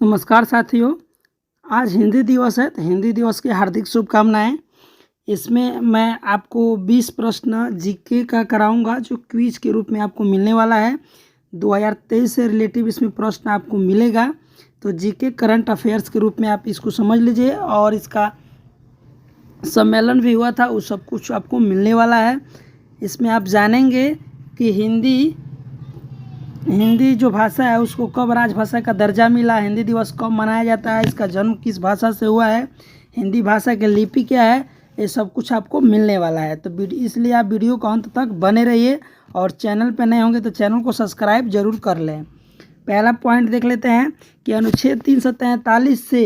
नमस्कार साथियों, आज हिंदी दिवस है तो हिंदी दिवस की हार्दिक शुभकामनाएं। इसमें मैं आपको 20 प्रश्न जीके का कराऊंगा जो क्विज के रूप में आपको मिलने वाला है। 2023 से रिलेटिव इसमें प्रश्न आपको मिलेगा, तो जीके करंट अफेयर्स के रूप में आप इसको समझ लीजिए। और इसका सम्मेलन भी हुआ था, वो सब कुछ आपको मिलने वाला है। इसमें आप जानेंगे कि हिंदी जो भाषा है उसको कब राजभाषा का दर्जा मिला, हिंदी दिवस कब मनाया जाता है, इसका जन्म किस भाषा से हुआ है, हिंदी भाषा की लिपि क्या है, ये सब कुछ आपको मिलने वाला है। तो इसलिए आप वीडियो को अंत तक बने रहिए और चैनल पर नए होंगे तो चैनल को सब्सक्राइब जरूर कर लें। पहला पॉइंट देख लेते हैं कि अनुच्छेद 343 से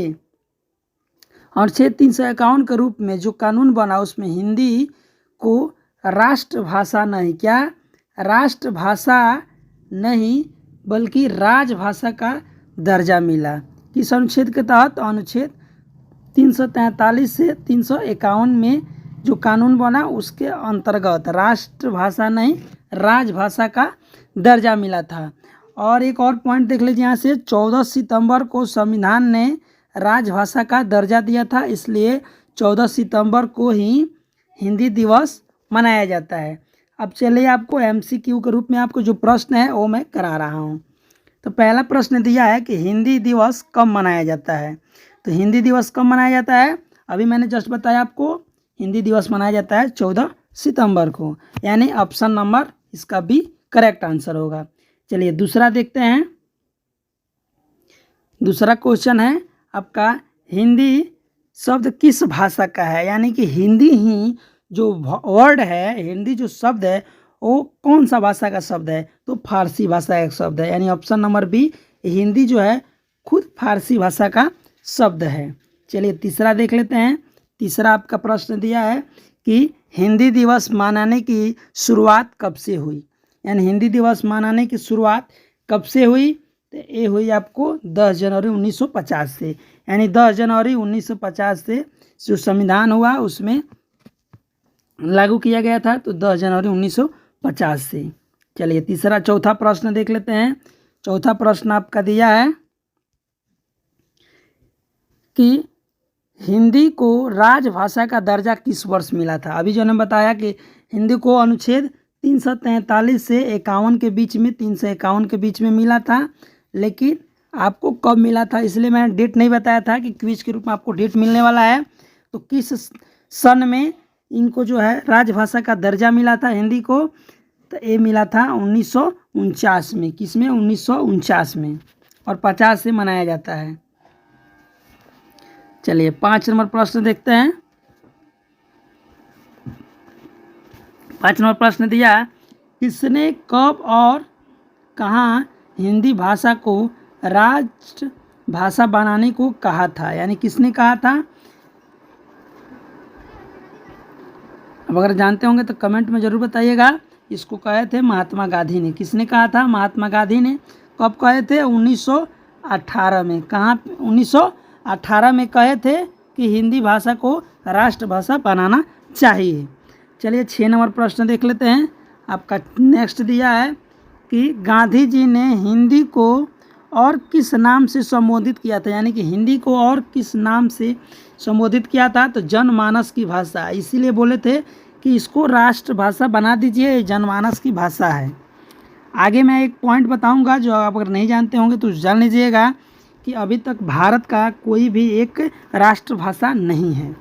अनुच्छेद 351 के रूप में जो कानून बना उसमें हिंदी को राष्ट्रभाषा नहीं, क्या राष्ट्रभाषा नहीं बल्कि राजभाषा का दर्जा मिला। किस अनुच्छेद के तहत? अनुच्छेद 343 से 351 में जो कानून बना उसके अंतर्गत राष्ट्रभाषा नहीं राजभाषा का दर्जा मिला था। और एक और पॉइंट देख लीजिए यहाँ से, 14 सितंबर को संविधान ने राजभाषा का दर्जा दिया था, इसलिए 14 सितंबर को ही हिंदी दिवस मनाया जाता है। अब चलिए आपको एमसीक्यू के रूप में आपको जो प्रश्न है वो मैं करा रहा हूँ। तो पहला प्रश्न दिया है कि हिंदी दिवस कब मनाया जाता है। तो हिंदी दिवस कब मनाया जाता है, अभी मैंने जस्ट बताया आपको, हिंदी दिवस मनाया जाता है 14 सितंबर को, यानी ऑप्शन नंबर इसका भी करेक्ट आंसर होगा। चलिए दूसरा देखते हैं। दूसरा क्वेश्चन है आपका, हिंदी शब्द किस भाषा का है, यानी कि हिंदी ही जो वर्ड है, हिंदी जो शब्द है वो कौन सा भाषा का शब्द है, तो फारसी भाषा का शब्द है, यानी ऑप्शन नंबर बी, हिंदी जो है खुद फारसी भाषा का शब्द है। चलिए तीसरा देख लेते हैं। तीसरा आपका प्रश्न दिया है कि हिंदी दिवस मनाने की शुरुआत कब से हुई, यानी हिंदी दिवस मनाने की शुरुआत कब से हुई, तो ये हुई आपको 10 जनवरी 1950 से, यानी 10 जनवरी 1950 से जो संविधान हुआ उसमें लागू किया गया था, तो 10 जनवरी 1950 से। चलिए चौथा प्रश्न देख लेते हैं। चौथा प्रश्न आपका दिया है कि हिंदी को राजभाषा का दर्जा किस वर्ष मिला था। अभी जो ने बताया कि हिंदी को अनुच्छेद 343 से 51 के बीच में 351 के बीच में मिला था, लेकिन आपको कब मिला था इसलिए मैंने डेट नहीं बताया था कि क्विज के रूप में आपको डेट मिलने वाला है। तो किस सन में इनको जो है राजभाषा का दर्जा मिला था हिंदी को, तो ये मिला था 1949 में। किस में? 1949 में, और 50 से मनाया जाता है। चलिए 5 नंबर प्रश्न देखते हैं। 5 नंबर प्रश्न दिया, किसने कब और कहाँ हिंदी भाषा को राष्ट्रभाषा बनाने को कहा था, यानी किसने कहा था। अब अगर जानते होंगे तो कमेंट में ज़रूर बताइएगा। इसको कहे थे महात्मा गांधी ने। किसने कहा था? महात्मा गांधी ने। कब कहे थे? 1918 में। कहाँ? 1918 में कहे थे कि हिंदी भाषा को राष्ट्रभाषा बनाना चाहिए। चलिए 6 नंबर प्रश्न देख लेते हैं। आपका नेक्स्ट दिया है कि गांधी जी ने हिंदी को और किस नाम से संबोधित किया था, यानी कि हिंदी को और किस नाम से संबोधित किया था, तो जनमानस की भाषा, इसीलिए बोले थे कि इसको राष्ट्रभाषा बना दीजिए, ये जनमानस की भाषा है। आगे मैं एक पॉइंट बताऊंगा जो आप अगर नहीं जानते होंगे तो जान लीजिएगा कि अभी तक भारत का कोई भी एक राष्ट्रभाषा नहीं है।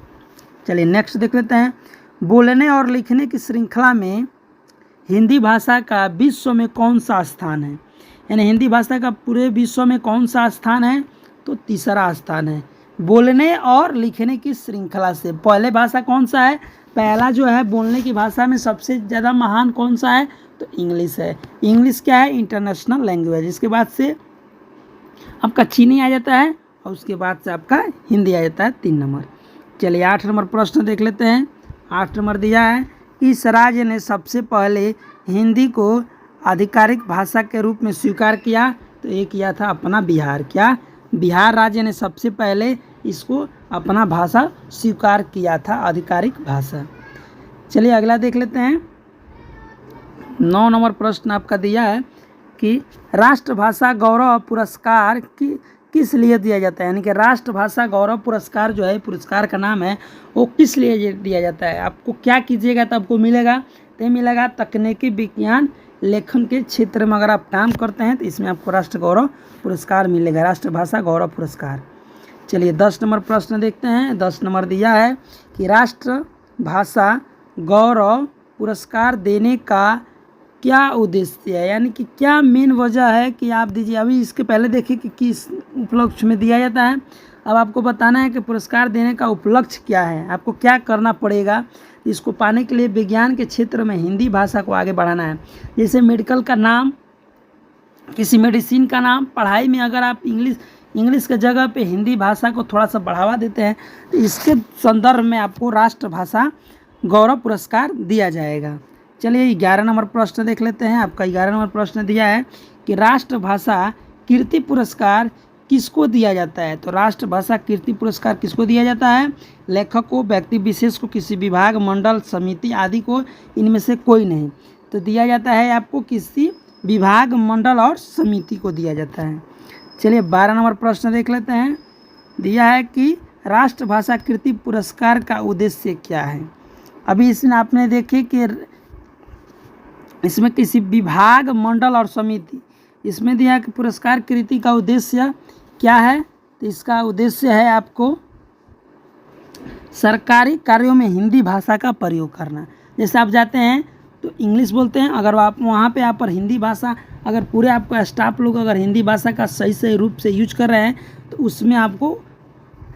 चलिए नेक्स्ट देख लेते हैं। बोलने और लिखने की श्रृंखला में हिंदी भाषा का विश्व में कौन सा स्थान है, यानी हिंदी भाषा का पूरे विश्व में कौन सा स्थान है, तो तीसरा स्थान है। बोलने और लिखने की श्रृंखला से पहले भाषा कौन सा है, पहला जो है बोलने की भाषा में सबसे ज़्यादा महान कौन सा है, तो इंग्लिश है। इंग्लिश क्या है? International language. इसके बाद से आपका चीनी आ जाता है और उसके बाद से आपका हिंदी आ जाता है 3 नंबर। चलिए 8 नंबर प्रश्न देख लेते हैं। 8 नंबर दिया है, इस राज्य ने सबसे पहले हिंदी को आधिकारिक भाषा के रूप में स्वीकार किया, तो ये किया था अपना बिहार। क्या? बिहार राज्य ने सबसे पहले इसको अपना भाषा स्वीकार किया था, आधिकारिक भाषा। चलिए अगला देख लेते हैं। 9 नंबर प्रश्न आपका दिया है कि राष्ट्रभाषा गौरव पुरस्कार किस लिए दिया जाता है, यानी कि राष्ट्रभाषा गौरव पुरस्कार जो है, पुरस्कार का नाम है, वो किस लिए दिया जाता है। आपको क्या कीजिएगा तो आपको मिलेगा, तो ये मिलेगा तकनीकी विज्ञान लेखन के क्षेत्र में अगर आप काम करते हैं तो इसमें आपको राष्ट्र गौरव पुरस्कार मिलेगा, राष्ट्रभाषा गौरव पुरस्कार। चलिए 10 नंबर प्रश्न देखते हैं। 10 नंबर दिया है कि राष्ट्रभाषा गौरव पुरस्कार देने का क्या उद्देश्य है, यानी कि क्या मेन वजह है कि आप दीजिए। अभी इसके पहले देखिए कि किस उपलक्ष्य में दिया जाता है। अब आपको बताना है कि पुरस्कार देने का उपलक्ष्य क्या है, आपको क्या करना पड़ेगा। इसको पाने के लिए विज्ञान के क्षेत्र में हिंदी भाषा को आगे बढ़ाना है। जैसे मेडिकल का नाम, किसी मेडिसिन का नाम, पढ़ाई में अगर आप इंग्लिश के जगह पे हिंदी भाषा को थोड़ा सा बढ़ावा देते हैं तो इसके संदर्भ में आपको राष्ट्रभाषा गौरव पुरस्कार दिया जाएगा। चलिए 11 नंबर प्रश्न देख लेते हैं। आपका 11 नंबर प्रश्न दिया है कि राष्ट्रभाषा कीर्ति पुरस्कार किसको दिया जाता है। तो राष्ट्रभाषा कीर्ति पुरस्कार किसको दिया जाता है, लेखक को, व्यक्ति विशेष को, किसी विभाग, मंडल, समिति आदि को, इनमें से कोई नहीं। तो दिया जाता है आपको किसी विभाग, मंडल और समिति को दिया जाता है। चलिए 12 नंबर प्रश्न देख लेते हैं। दिया है कि राष्ट्रभाषा कीर्ति पुरस्कार का उद्देश्य क्या है। अभी इसमें आपने देखे कि इसमें किसी विभाग, मंडल और समिति, इसमें दिया है कि पुरस्कार कीर्ति का उद्देश्य क्या है। तो इसका उद्देश्य है आपको सरकारी कार्यों में हिंदी भाषा का प्रयोग करना। जैसे आप जाते हैं तो इंग्लिश बोलते हैं, अगर आप वहाँ पे आप पर हिंदी भाषा, अगर पूरे आपका स्टाफ लोग अगर हिंदी भाषा का सही रूप से यूज कर रहे हैं तो उसमें आपको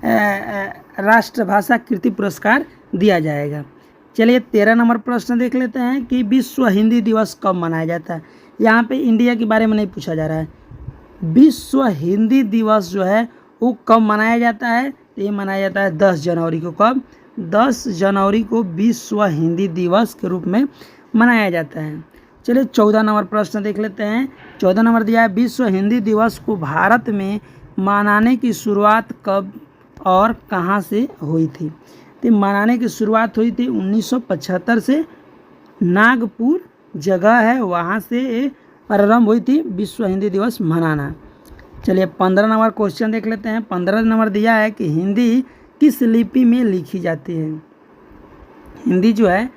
राष्ट्रभाषा कीर्ति पुरस्कार दिया जाएगा। चलिए 13 नंबर प्रश्न देख लेते हैं कि विश्व हिंदी दिवस कब मनाया जाता है। यहाँ पे इंडिया के बारे में नहीं पूछा जा रहा है, विश्व हिंदी दिवस जो है वो कब मनाया जाता है। तो ये मनाया जाता है 10 जनवरी को। कब? 10 जनवरी को विश्व हिंदी दिवस के रूप में मनाया जाता है। चलिए 14 नंबर प्रश्न देख लेते हैं। 14 नंबर दिया है विश्व हिंदी दिवस को भारत में मनाने की शुरुआत कब और कहाँ से हुई थी। तो मनाने की शुरुआत हुई थी 1975 से, नागपुर जगह है वहाँ से प्रारंभ हुई थी विश्व हिंदी दिवस मनाना। चलिए 15 नंबर क्वेश्चन देख लेते हैं। 15 नंबर दिया है कि हिंदी किस लिपि में लिखी जाती है। हिंदी जो है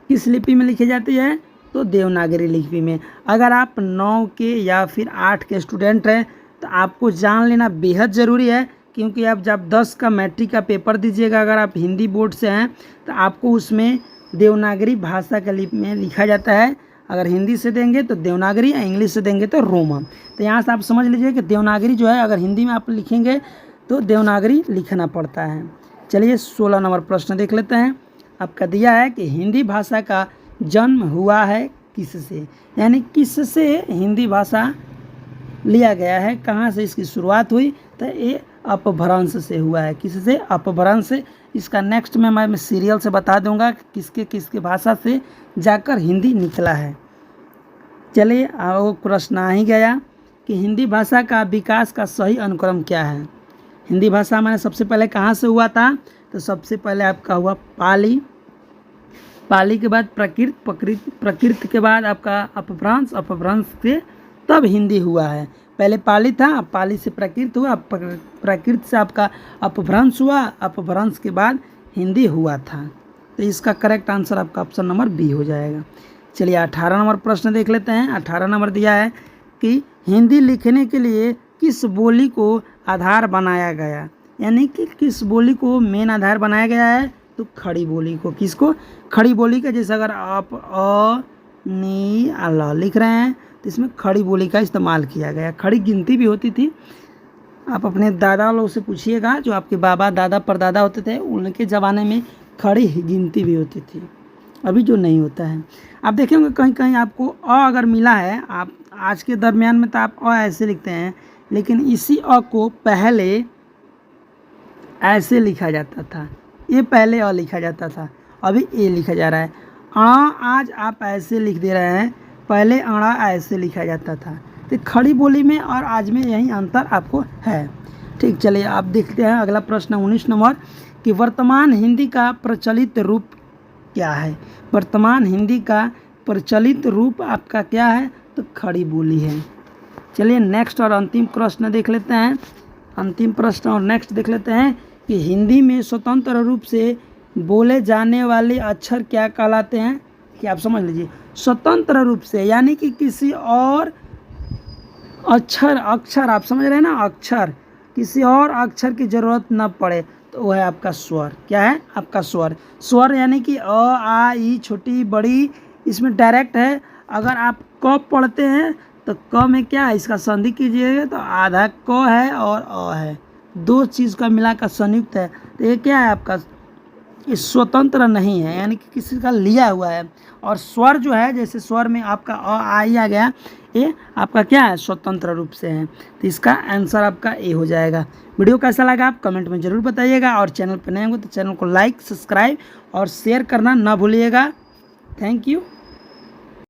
किस लिपि में लिखी जाती है, तो देवनागरी लिपि में। अगर आप 9 के या फिर 8 के स्टूडेंट हैं तो आपको जान लेना बेहद ज़रूरी है, क्योंकि आप जब 10 का मैट्रिक का पेपर दीजिएगा, अगर आप हिंदी बोर्ड से हैं तो आपको उसमें देवनागरी भाषा के लिपि में लिखा जाता है। अगर हिंदी से देंगे तो देवनागरी, या इंग्लिश से देंगे तो रोमन। तो यहाँ से आप समझ लीजिए कि देवनागरी जो है अगर हिंदी में आप लिखेंगे तो देवनागरी लिखना पड़ता है। चलिए 16 नंबर प्रश्न देख लेते हैं। आपका दिया है कि हिंदी भाषा का जन्म हुआ है किससे, यानी किससे हिंदी भाषा लिया गया है, कहाँ से इसकी शुरुआत हुई। तो ये अपभ्रंश से हुआ है। किससे? अपभ्रंश से। इसका नेक्स्ट में मैं सीरियल से बता दूंगा कि किसके किसके भाषा से जाकर हिंदी निकला है। चलिए वो प्रश्न आ ही गया कि हिंदी भाषा का विकास का सही अनुक्रम क्या है। हिंदी भाषा मैंने सबसे पहले कहाँ से हुआ था, तो सबसे पहले आपका हुआ पाली, पाली के बाद प्राकृत, प्रकृत के बाद आपका अपभ्रंश, अपभ्रंश से तब हिंदी हुआ है। पहले पाली था, अब पाली से प्राकृत हुआ, प्राकृत से आपका अपभ्रंश हुआ, अपभ्रंश के बाद हिंदी हुआ था। तो इसका करेक्ट आंसर आपका ऑप्शन नंबर बी हो जाएगा। चलिए 18 नंबर प्रश्न देख लेते हैं। 18 नंबर दिया है कि हिंदी लिखने के लिए किस बोली को आधार बनाया गया, यानी कि किस बोली को मेन आधार बनाया गया है, तो खड़ी बोली को। किसको? खड़ी बोली का। जैसे अगर आप अ, नी, आ, ल लिख रहे हैं तो इसमें खड़ी बोली का इस्तेमाल किया गया। खड़ी गिनती भी होती थी। आप अपने दादा लोग से पूछिएगा, जो आपके बाबा दादा परदादा होते थे, उनके ज़माने में खड़ी गिनती भी होती थी, अभी जो नहीं होता है। आप देखेंगे कहीं कहीं आपको अ अगर मिला है, आप आज के दरमियान में तो आप अ ऐसे लिखते हैं, लेकिन इसी अ को पहले ऐसे लिखा जाता था। ये पहले अ लिखा जाता था, अभी ए लिखा जा रहा है। आज आप ऐसे लिख दे रहे हैं, पहले अड़ा ऐसे लिखा जाता था। तो खड़ी बोली में और आज में यही अंतर आपको है। ठीक, चलिए आप देखते हैं अगला प्रश्न 19 नंबर कि वर्तमान हिंदी का प्रचलित रूप क्या है। वर्तमान हिंदी का प्रचलित रूप आपका क्या है, तो खड़ी बोली है। चलिए नेक्स्ट और अंतिम प्रश्न देख लेते हैं। अंतिम प्रश्न और नेक्स्ट देख लेते हैं कि हिंदी में स्वतंत्र रूप से बोले जाने वाले अक्षर क्या कहलाते हैं। कि आप समझ लीजिए, स्वतंत्र रूप से यानी कि किसी और अक्षर आप समझ रहे हैं ना, अक्षर किसी और अक्षर की ज़रूरत न पड़े तो वह है आपका स्वर। क्या है आपका स्वर। स्वर यानी कि अ आ ई छोटी बड़ी, इसमें डायरेक्ट है। अगर आप क पढ़ते हैं तो क में क्या है, इसका संधि कीजिएगा तो आधा क है और अ है, दो चीज़ का मिलाकर संयुक्त है। तो ये क्या है आपका, ये स्वतंत्र नहीं है, यानी कि किसी का लिया हुआ है। और स्वर जो है, जैसे स्वर में आपका अ आ ई आ गया, ये आपका क्या है, स्वतंत्र रूप से है। तो इसका आंसर आपका ए हो जाएगा। वीडियो कैसा लगा आप कमेंट में ज़रूर बताइएगा, और चैनल पर नए होंगे तो चैनल को लाइक सब्सक्राइब और शेयर करना ना भूलिएगा। Thank you.